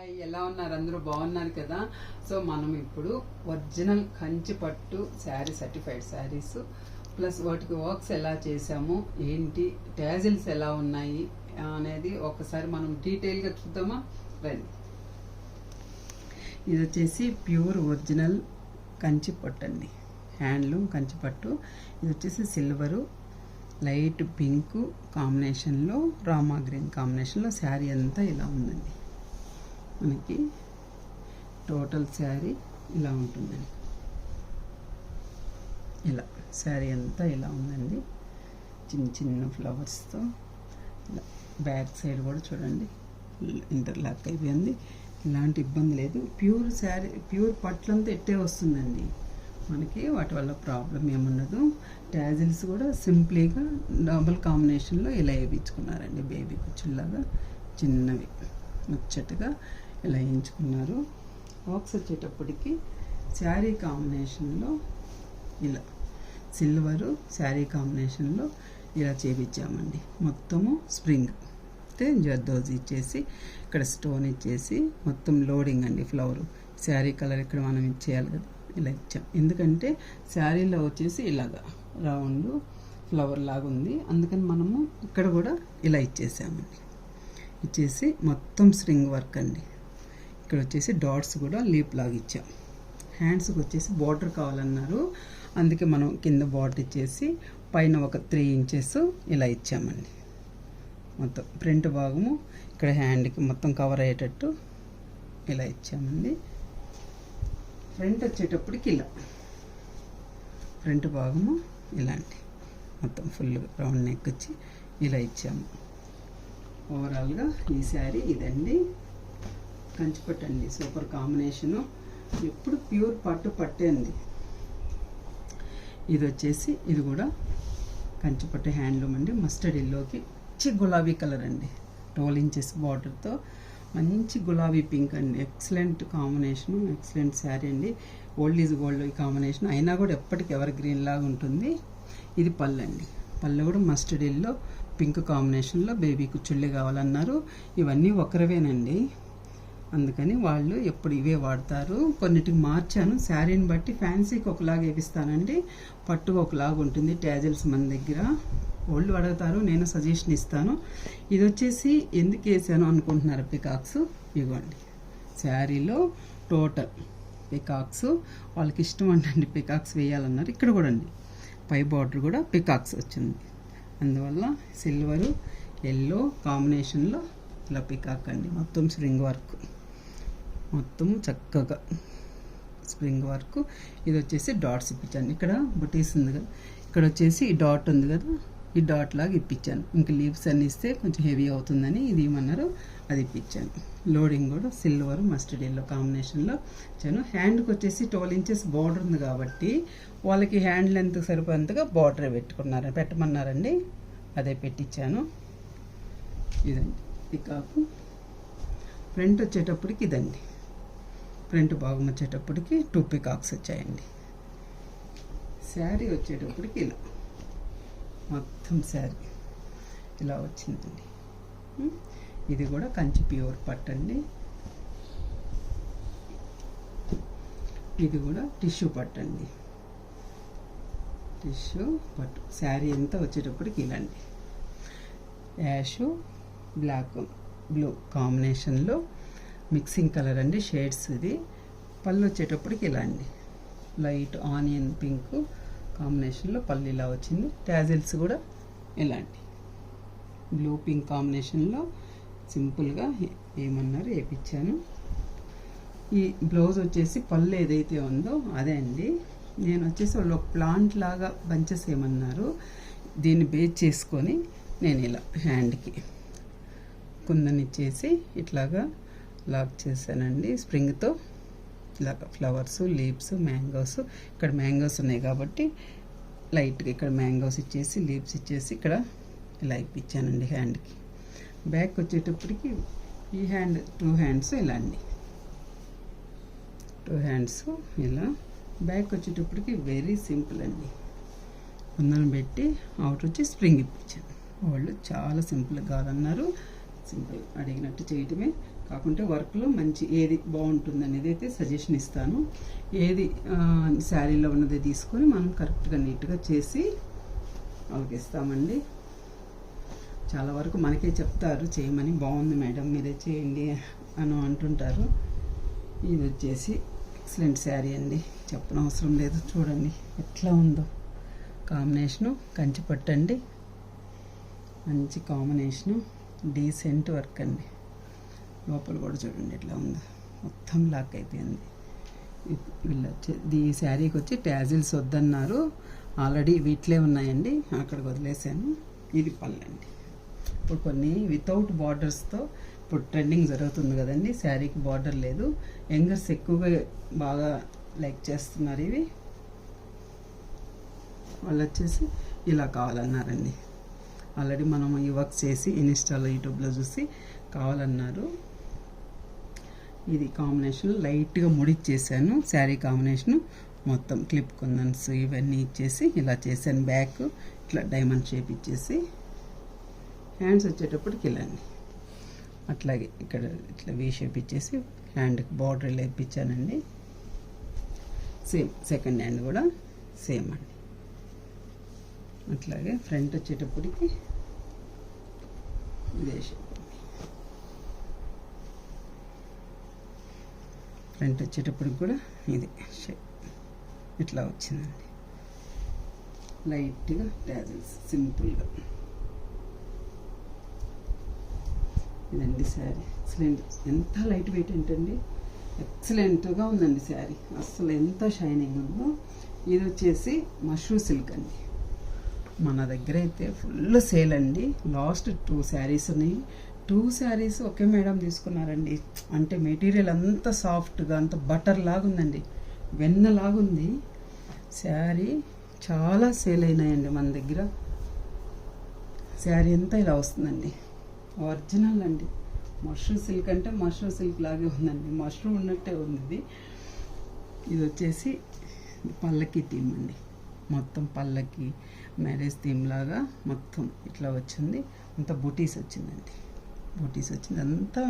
Hi, ఎలా ఉన్నారు? అందరూ బాగున్నారు కదా. సో మనం ఇప్పుడు ఒరిజినల్ కంచి పట్టు శారీ, సర్టిఫైడ్ శారీస్ ప్లస్ వాటికి వర్క్స్ ఎలా చేసాము, ఏంటి ట్యాజిల్స్ ఎలా ఉన్నాయి అనేది ఒకసారి మనం డీటెయిల్గా చూద్దామా. రండి. ఇది వచ్చేసి ప్యూర్ ఒరిజినల్ కంచి పట్టు అండి, హ్యాండ్లూమ్ కంచి పట్టు. ఇది వచ్చేసి సిల్వరు లైట్ పింక్ కాంబినేషన్లో, రామా గ్రీన్ కాంబినేషన్లో శారీ అంతా ఇలా ఉందండి. మనకి టోటల్ శారీ ఇలా ఉంటుందండి. ఇలా శారీ అంతా ఇలా ఉందండి, చిన్న చిన్న ఫ్లవర్స్తో. ఇలా బ్యాక్ సైడ్ కూడా చూడండి ఇంటర్లాక్ అయిపోయింది. ఇలాంటి ఇబ్బంది లేదు. ప్యూర్ శారీ, ప్యూర్ పట్లంతా ఎట్టే వస్తుందండి మనకి, వాటి వల్ల ప్రాబ్లం ఏముండదు. ట్యాజిల్స్ కూడా సింప్లీగా డబుల్ కాంబినేషన్లో ఇలా వేయించుకున్నారండి. బేబీ కుచ్చుల్లాగా చిన్నవి ముచ్చటగా ఇలా వేయించుకున్నారు. బాక్స్ వచ్చేటప్పటికి శారీ కాంబినేషన్లో ఇలా సిల్వరు శారీ కాంబినేషన్లో ఇలా చేపించామండి. మొత్తము స్ప్రింగ్ అయితే జర్దోజీ ఇచ్చేసి ఇక్కడ స్టోన్ ఇచ్చేసి మొత్తం లోడింగ్ అండి. ఫ్లవరు శారీ కలర్ ఇక్కడ మనం ఇచ్చేయాలి కదా, ఇలా ఇచ్చాం. ఎందుకంటే శారీలో వచ్చేసి ఇలాగా రౌండ్ ఫ్లవర్ లాగా ఉంది, అందుకని మనము ఇక్కడ కూడా ఇలా ఇచ్చేసామండి. ఇచ్చేసి మొత్తం స్ట్రింగ్ వర్క్ అండి. ఇక్కడ వచ్చేసి డాట్స్ కూడా లీప్ లాగా ఇచ్చాం. హ్యాండ్స్కి వచ్చేసి బార్డర్ కావాలన్నారు, అందుకే మనం కింద బార్డర్ ఇచ్చేసి పైన ఒక 3 ఇంచెస్ ఇలా ఇచ్చామండి. మొత్తం ఫ్రంట్ భాగము ఇక్కడ హ్యాండ్కి మొత్తం కవర్ అయ్యేటట్టు ఇలా ఇచ్చామండి. ఫ్రంట్ వచ్చేటప్పటికి ఇలా ఫ్రంట్ భాగము ఇలాంటి మొత్తం ఫుల్ రౌండ్ నెక్ వచ్చి ఇలా ఇచ్చాము. ఓవరాల్గా ఈ శారీ ఇదండి, కంచిపట్టు అండి. సూపర్ కాంబినేషను, ఎప్పుడు ప్యూర్ పట్టు పట్టే అండి. ఇది వచ్చేసి ఇది కూడా కంచిపట్టు హ్యాండ్లూమ్ అండి. మస్టర్డ్ ఎల్లోకి మంచి గులాబీ కలర్ అండి, 12 ఇంచెస్ బార్డర్తో మంచి గులాబీ పింక్ అండి. ఎక్సలెంట్ కాంబినేషను, ఎక్సలెంట్ శారీ అండి. ఓల్డ్ ఈజ్ గోల్డ్ ఈ కాంబినేషన్ అయినా కూడా ఎప్పటికీ ఎవర్ గ్రీన్ లాగా ఉంటుంది. ఇది పళ్ళు అండి. పళ్ళు కూడా మస్టర్డ్ ఎల్లో పింక్ కాంబినేషన్లో బేబీ కుచ్చుళ్ళే కావాలన్నారు. ఇవన్నీ ఒకరివేనండి, అందుకని వాళ్ళు ఎప్పుడు ఇవే వాడతారు. కొన్నిటికి మార్చాను, శారీని బట్టి ఫ్యాన్సీకి ఒకలాగా వేపిస్తానండి, పట్టుకు ఒకలాగా ఉంటుంది. ట్యాజిల్స్ మన దగ్గర వాళ్ళు అడుగుతారు, నేను సజెషన్ ఇస్తాను. ఇది వచ్చేసి ఎందుకు వేసాను అనుకుంటున్నారు, పికాక్స్ ఇవ్వండి. శారీలో టోటల్ పికాక్స్ వాళ్ళకి ఇష్టం అంటండి, పికాక్స్ వేయాలన్నారు. ఇక్కడ కూడా అండి పై బార్డర్ కూడా పికాక్స్ వచ్చింది, అందువల్ల సిల్వరు ఎల్లో కాంబినేషన్లో ఇలా పికాక్ అండి. మొత్తం స్ప్రింగ్ వర్క్, మొత్తము చక్కగా స్ప్రింగ్ వర్క్. ఇది వచ్చేసి డాట్స్ ఇప్పించాను. ఇక్కడ బుటీస్ ఉంది కదా, ఇక్కడ వచ్చేసి ఈ డాట్ ఉంది కదా, ఈ డాట్ లాగా ఇప్పించాను. ఇంకా లీవ్స్ అన్ని ఇస్తే కొంచెం హెవీ అవుతుందని ఇది ఇవ్వమన్నారు, అది ఇప్పించాను. లోడింగ్ కూడా సిల్వర్ మస్టర్డ్ ఎల్లో కాంబినేషన్లో ఇచ్చాను. హ్యాండ్కి వచ్చేసి 12 ఇంచెస్ బార్డర్ ఉంది కాబట్టి వాళ్ళకి హ్యాండ్ లెంత్ సరిపోయేంతగా బార్డరే పెట్టమన్నారండి, అదే పెట్టించాను. ఇదండి పికాకు. ఫ్రంట్ వచ్చేటప్పటికి ఇదండి, ఫ్రంట్ భాగం వచ్చేటప్పటికి 2 పికాక్స్ వచ్చాయండి. శారీ వచ్చేటప్పటికి ఇలా మొత్తం శారీ ఇలా వచ్చిందండి. ఇది కూడా కంచి ప్యూర్ పట్టు అండి. ఇది కూడా టిష్యూ పట్టు అండి, టిష్యూ పట్టు. శారీ అంతా వచ్చేటప్పటికి ఇలాంటి యాష్ బ్లాక్ బ్లూ కాంబినేషన్లో మిక్సింగ్ కలర్ అండి, షేడ్స్. ఇది పళ్ళు వచ్చేటప్పటికి ఇలా అండి, లైట్ ఆనియన్ పింక్ కాంబినేషన్లో పళ్ళు ఇలా వచ్చింది. ట్యాజిల్స్ కూడా ఇలాంటి బ్లూ పింక్ కాంబినేషన్లో సింపుల్గా ఏమన్నారు వేయించాను. ఈ బ్లౌజ్ వచ్చేసి పళ్ళు ఏదైతే ఉందో అదే అండి. నేను వచ్చేసి వాళ్ళు ఒక ప్లాంట్ లాగా బంచెస్ ఏమన్నారు, దీన్ని బేస్ చేసుకొని నేను ఇలా హ్యాండ్కి కుందనిచ్చేసి ఇట్లాగా లాక్ చేశానండి స్ప్రింగ్తో. ఇలాగ ఫ్లవర్స్, లీవ్స్, మ్యాంగోస్. ఇక్కడ మ్యాంగోస్ ఉన్నాయి కాబట్టి లైట్గా ఇక్కడ మ్యాంగోస్ ఇచ్చేసి లీవ్స్ ఇచ్చేసి ఇక్కడ ఇలా ఇప్పించానండి హ్యాండ్కి. బ్యాక్ వచ్చేటప్పటికి ఈ హ్యాండ్ 2 హ్యాండ్స్ ఇలా అండి, 2 హ్యాండ్స్ ఇలా. బ్యాక్ వచ్చేటప్పటికి వెరీ సింపుల్ అండి, కుందనం పెట్టి అవుట్ వచ్చి స్ప్రింగ్ ఇప్పించాను. వాళ్ళు చాలా సింపుల్గా కావాలన్నారు, సింపుల్ అడిగినట్టు చేయటమే. కాకుంటే వర్క్లో మంచి ఏది బాగుంటుంది అనేది అయితే సజెషన్ ఇస్తాను. ఏది శారీలో ఉన్నది తీసుకొని మనం కరెక్ట్గా నీట్గా చేసి వాళ్ళకి ఇస్తామండి. చాలా వరకు మనకే చెప్తారు చేయమని, బాగుంది మేడం మీరే చేయండి అని అంటుంటారు. ఇది వచ్చేసి ఎక్సలెంట్ శారీ అండి, చెప్పనవసరం లేదు. చూడండి ఎట్లా ఉందో కాంబినేషను, కంచి పట్టండి, మంచి కాంబినేషను, డీసెంట్ వర్క్ అండి. లోపల కూడా చూడండి ఎట్లా ఉందో, మొత్తం లాక్ అయిపోయింది. ఈ శారీకి వచ్చి ట్యాజిల్స్ వద్దన్నారు, ఆల్రెడీ వీటిలే ఉన్నాయండి, అక్కడికి వదిలేసాను. ఇది పళ్ళండి. ఇప్పుడు కొన్ని వితౌట్ బార్డర్స్తో ఇప్పుడు ట్రెండింగ్ జరుగుతుంది కదండి, శారీకి బార్డర్ లేదు. యంగర్స్ ఎక్కువగా బాగా లైక్ చేస్తున్నారు ఇవి. వాళ్ళు వచ్చేసి ఇలా కావాలన్నారండి. ఆల్రెడీ మనం ఈ వర్క్ చేసి ఇన్స్టాలో యూట్యూబ్లో చూసి కావాలన్నారు. ఇది కాంబినేషన్ లైట్గా ముడిచ్చేసాను. శారీ కాంబినేషను మొత్తం క్లిప్ కుందన్స్ ఇవన్నీ ఇచ్చేసి ఇలా చేశాను. బ్యాక్ ఇట్లా డైమండ్ షేప్ ఇచ్చేసి, హ్యాండ్స్ వచ్చేటప్పటికి ఇలా అండి, అట్లాగే ఇక్కడ ఇట్లా వీ షేప్ ఇచ్చేసి హ్యాండ్కి బార్డర్ ఇలా ఇప్పించానండి. సేమ్ సెకండ్ హ్యాండ్ కూడా సేమ్ అండి. అట్లాగే ఫ్రంట్ వచ్చేటప్పటికి ఇదే షేప్. ఫ్రంట్ వచ్చేటప్పటికి కూడా ఇది షేప్ ఇట్లా వచ్చిందండి. లైట్గా ట్యాజిల్స్ సింపుల్గా. ఇదండి శారీ, ఎక్సలెంట్. ఎంత లైట్ వెయిట్ ఏంటండి, ఎక్సలెంట్గా ఉందండి శారీ, అసలు ఎంత షైనింగ్ ఉందో. ఇది వచ్చేసి మష్రూమ్ సిల్క్ అండి. మన దగ్గర అయితే ఫుల్ సేల్ అండి. లాస్ట్ 2 శారీస్ ఉన్నాయి. 2 శారీస్ ఒకే మేడం తీసుకున్నారండి. అంటే మెటీరియల్ అంత సాఫ్ట్గా అంత బటర్ లాగా ఉందండి, వెన్నలాగుంది శారీ. చాలా సేల్ అయినాయండి మన దగ్గర. శారీ అంతా ఇలా వస్తుందండి, ఒరిజినల్ అండి. మష్రూమ్ సిల్క్ అంటే మష్రూమ్ సిల్క్ లాగే ఉందండి, మష్రూమ్ ఉన్నట్టే ఉంది. ఇది వచ్చేసి పల్లకి థీమ్ అండి, మొత్తం పల్లకి మ్యారేజ్ థీమ్ లాగా మొత్తం ఇట్లా వచ్చింది. అంతా బూటీస్ వచ్చిందండి, బూటీస్ వచ్చింది. అంతా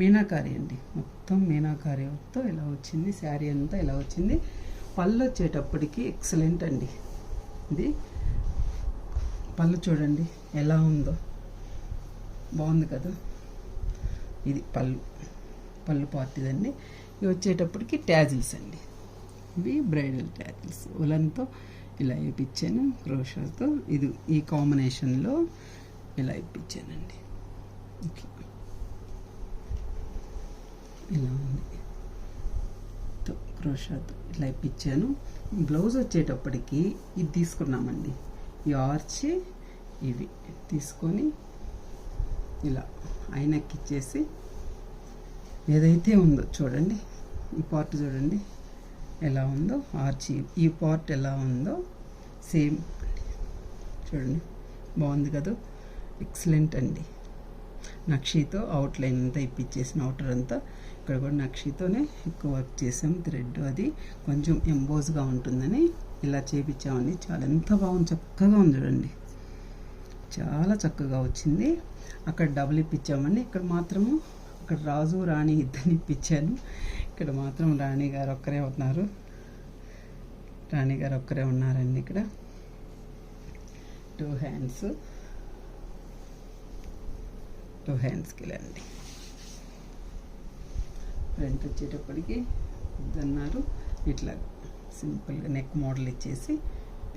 మీనాకారి అండి, మొత్తం మీనాకారితో ఇలా వచ్చింది. శారీ అంతా ఇలా వచ్చింది. పళ్ళు వచ్చేటప్పటికి ఎక్సలెంట్ అండి. ఇది పళ్ళు చూడండి ఎలా ఉందో, బాగుంది కదా. ఇది పళ్ళు పార్ట్ ఇదండి. ఇవి వచ్చేటప్పటికి ట్యాజిల్స్ అండి, ఇవి బ్రైడల్ ట్యాజిల్స్ ఉలన్తో ఇలా వేయించాను, క్రోషోతో. ఇది ఈ కాంబినేషన్లో ఇలా ఇప్పించానండి. ఇట్లా ఇలా ఉంది, క్రోషోతో ఇట్లా ఇప్పించాను. బ్లౌజ్ వచ్చేటప్పటికి ఇది తీసుకున్నామండి, ఈ ఆర్చ్ ఇవి తీసుకొని ఇలా ఐనెక్ ఇచ్చేసి ఏదైతే ఉందో చూడండి, ఈ పార్ట్ చూడండి ఎలా ఉందో, ఆర్చి ఈ పార్ట్ ఎలా ఉందో సేమ్ చూడండి, బాగుంది కదా, ఎక్సలెంట్ అండి. నక్షీతో అవుట్లైన్ అంతా ఇప్పించేసిన, అవుటర్ అంతా ఇక్కడ కూడా నక్షీతోనే ఎక్కువ వర్క్ చేసాం. థ్రెడ్ అది కొంచెం ఎంబోజ్గా ఉంటుందని ఇలా చేపించామండి. చాలా ఎంత బాగుంది, చక్కగా ఉంది చూడండి, చాలా చక్కగా వచ్చింది. అక్కడ డబుల్ ఇప్పించామండి, ఇక్కడ మాత్రము అక్కడ రాజు రాణి ఇద్దరిని ఇప్పించాను. ఇక్కడ మాత్రం రాణి గారు ఒక్కరే ఉన్నారండి. ఇక్కడ 2 హ్యాండ్స్కి వెళ్ళండి. ఫ్రంట్ వచ్చేటప్పటికి ఇద్దన్నారు, ఇట్లా సింపుల్గా నెక్ మోడల్ ఇచ్చేసి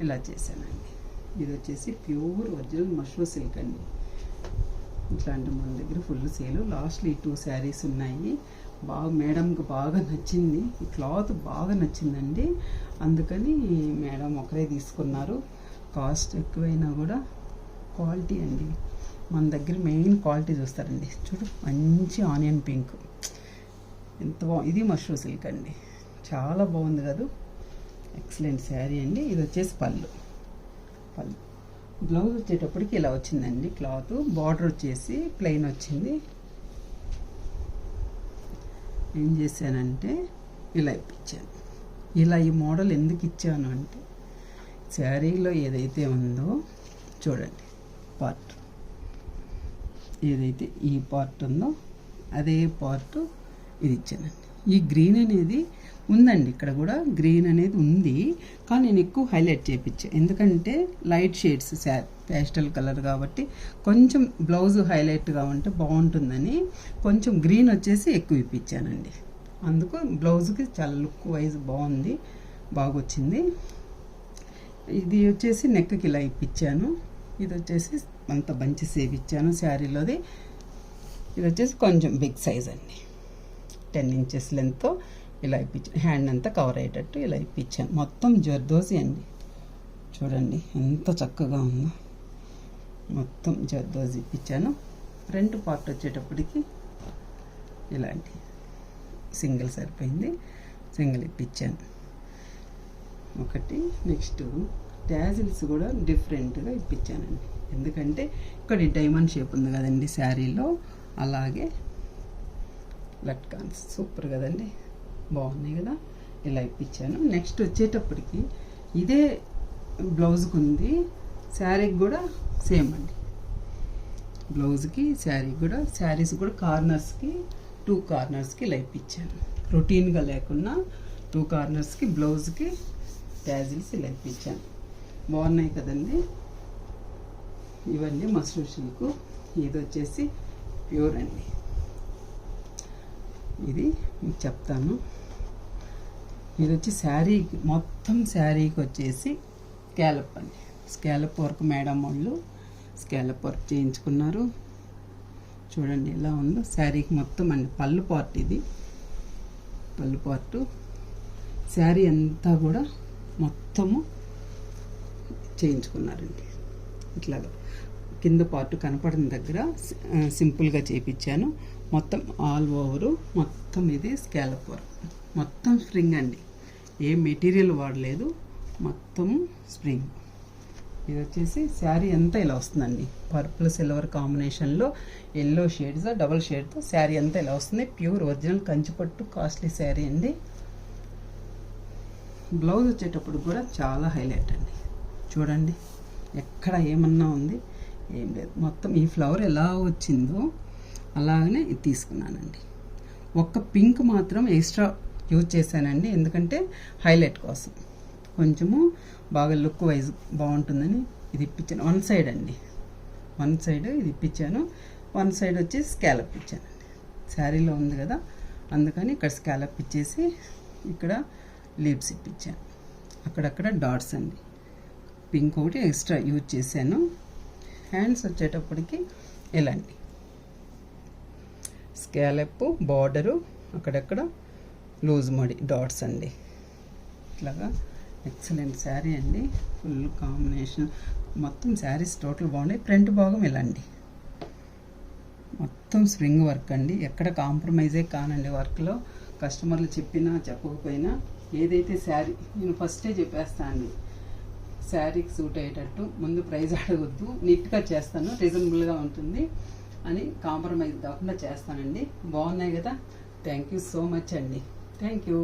ఇలా చేశానండి. ఇది వచ్చేసి ప్యూర్ ఒరిజినల్ మష్రూమ్ సిల్క్ అండి. ఇట్లాంటి మన దగ్గర ఫుల్ సేలు. లాస్ట్లో ఈ 2 శారీస్ ఉన్నాయి. బాగా మేడంకి బాగా నచ్చింది, ఈ క్లాత్ బాగా నచ్చిందండి, అందుకని మేడం ఒకరే తీసుకున్నారు. కాస్ట్ ఎక్కువైనా కూడా క్వాలిటీ అండి, మన దగ్గర మెయిన్ క్వాలిటీ చూస్తారండి. చూడు మంచి ఆనియన్ పింక్, ఎంత బాగుంది. ఇది మష్రూమ్ సిల్క్ అండి, చాలా బాగుంది కదా, ఎక్సలెంట్ శారీ అండి. ఇది వచ్చేసి పళ్ళు. బ్లౌజ్ వచ్చేటప్పటికి ఇలా వచ్చిందండి, క్లాత్ బార్డర్ వచ్చేసి ప్లెయిన్ వచ్చింది. ఏం చేశానంటే ఇలా ఇప్పించాను. ఇలా ఈ మోడల్ ఎందుకు ఇచ్చాను అంటే శారీలో ఏదైతే ఉందో చూడండి, పార్ట్ ఏదైతే ఈ పార్ట్ ఉందో అదే పార్ట్ ఇది ఇచ్చానండి. ఈ గ్రీన్ అనేది ఉందండి, ఇక్కడ కూడా గ్రీన్ అనేది ఉంది, కానీ నేను ఎక్కువ హైలైట్ చేయించాను. ఎందుకంటే లైట్ షేడ్స్ పేస్టల్ కలర్ కాబట్టి కొంచెం బ్లౌజ్ హైలైట్గా ఉంటే బాగుంటుందని కొంచెం గ్రీన్ వచ్చేసి ఎక్కువ ఇప్పించానండి. అందుకు బ్లౌజ్కి చాలా లుక్ వైజ్ బాగుంది, బాగొచ్చింది. ఇది వచ్చేసి నెక్కి ఇలా ఇప్పించాను. ఇది వచ్చేసి అంత బంచి సేవ్ ఇచ్చాను శారీలోది. ఇది వచ్చేసి కొంచెం బిగ్ సైజ్ అండి, 10 ఇంచెస్ లెంత్తో ఇలా ఇప్పించాను. హ్యాండ్ అంతా కవర్ అయ్యేటట్టు ఇలా ఇప్పించాను. మొత్తం జర్దోసి అండి, చూడండి ఎంత చక్కగా ఉందో. మొత్తం జర్దోసి ఇప్పించాను. ఫ్రంట్ పార్ట్ వచ్చేటప్పటికి ఇలాంటి సింగిల్ సరిపోయింది, సింగిల్ ఇప్పించాను ఒకటి. నెక్స్ట్ ట్యాజిల్స్ కూడా డిఫరెంట్గా ఇప్పించానండి, ఎందుకంటే ఇక్కడ డైమండ్ షేప్ ఉంది కదండి శారీలో, అలాగే లట్కాన్స్ సూపర్ కదండి, బాగున్నాయి కదా, ఇలా ఇప్పించాను. నెక్స్ట్ వచ్చేటప్పటికి ఇదే బ్లౌజ్కి ఉంది, శారీకి కూడా సేమ్ అండి. బ్లౌజ్కి శారీకి కూడా, శారీస్ కూడా కార్నర్స్కి 2 కార్నర్స్కి ఇలా ఇప్పించాను. రొటీన్గా లేకుండా 2 కార్నర్స్కి బ్లౌజ్కి ట్యాజిల్స్ ఇలా ఇప్పించాను. బాగున్నాయి కదండి. ఇవన్నీ మస్రూ సిల్క్. ఇది వచ్చేసి ప్యూర్ అండి. ఇది మీకు చెప్తాను. ఇది వచ్చి శారీకి, మొత్తం శారీకి వచ్చేసి స్కాలప్ అండి. స్కాలప్ వర్క్ మేడం వాళ్ళు స్కాలప్ వర్క్ చేయించుకున్నారు. చూడండి ఎలా ఉందో శారీకి మొత్తం అండి. పళ్ళు పార్ట్ ఇది, పళ్ళు పార్టు. శారీ అంతా కూడా మొత్తము చేయించుకున్నారండి. ఇట్లాగా కింద పార్ట్ కనపడిన దగ్గర సింపుల్గా చేయించాను. మొత్తం ఆల్ ఓవరు మొత్తం ఇది స్కాలప్ వర్క్, మొత్తం స్ప్రింగ్ అండి, ఏ మెటీరియల్ వాడలేదు, మొత్తం స్ప్రింగ్. ఇది వచ్చేసి శారీ అంతా ఇలా వస్తుందండి, పర్పుల్ సిల్వర్ కాంబినేషన్లో ఎల్లో షేడ్స్ డబల్ షేడ్తో శారీ అంతా ఇలా వస్తుంది. ప్యూర్ ఒరిజినల్ కంచిపట్టు కాస్ట్లీ శారీ అండి. బ్లౌజ్ వచ్చేటప్పుడు కూడా చాలా హైలైట్ అండి, చూడండి ఎక్కడ ఏమన్నా ఉంది ఏం లేదు. మొత్తం ఈ ఫ్లవర్ ఎలా వచ్చిందో అలాగనే ఇది తీసుకున్నానండి. ఒక్క పింక్ మాత్రం ఎక్స్ట్రా యూజ్ చేశానండి, ఎందుకంటే హైలైట్ కోసం కొంచెము బాగా లుక్ వైజ్ బాగుంటుందని ఇది ఇప్పించాను. 1 సైడ్ అండి, 1 సైడ్ ఇది ఇప్పించాను. 1 సైడ్ వచ్చి స్కాలప్ ఇచ్చానండి. శారీలో ఉంది కదా, అందుకని ఇక్కడ స్కాలప్ ఇచ్చేసి ఇక్కడ లీవ్స్ ఇప్పించాను. అక్కడక్కడ డాట్స్ అండి, పింక్ ఒకటి ఎక్స్ట్రా యూజ్ చేశాను. హ్యాండ్స్ వచ్చేటప్పటికి ఇలాంటి స్కాలప్ బార్డరు, అక్కడక్కడ లూజ్ మడి డాట్స్ అండి. ఇట్లాగా ఎక్సలెంట్ శారీ అండి, ఫుల్ కాంబినేషన్. మొత్తం శారీస్ టోటల్ బాగున్నాయి. ఫ్రంట్ భాగం ఇలాంటి మొత్తం స్ప్రింగ్ వర్క్ అండి, ఎక్కడ కాంప్రమైజే కానండి వర్క్లో. కస్టమర్లు చెప్పినా చెప్పకపోయినా ఏదైతే శారీ నేను ఫస్టే చెప్పేస్తాను అండి, శారీకి సూట్ అయ్యేటట్టు ముందు ప్రైజ్ అడగొద్దు, నీట్గా చేస్తాను, రీజనబుల్గా ఉంటుంది అని కాంప్రమైజ్ కాకుండా చేస్తానండి. బాగున్నాయి కదా, థ్యాంక్ యూ సో మచ్ అండి, థ్యాంక్ యూ.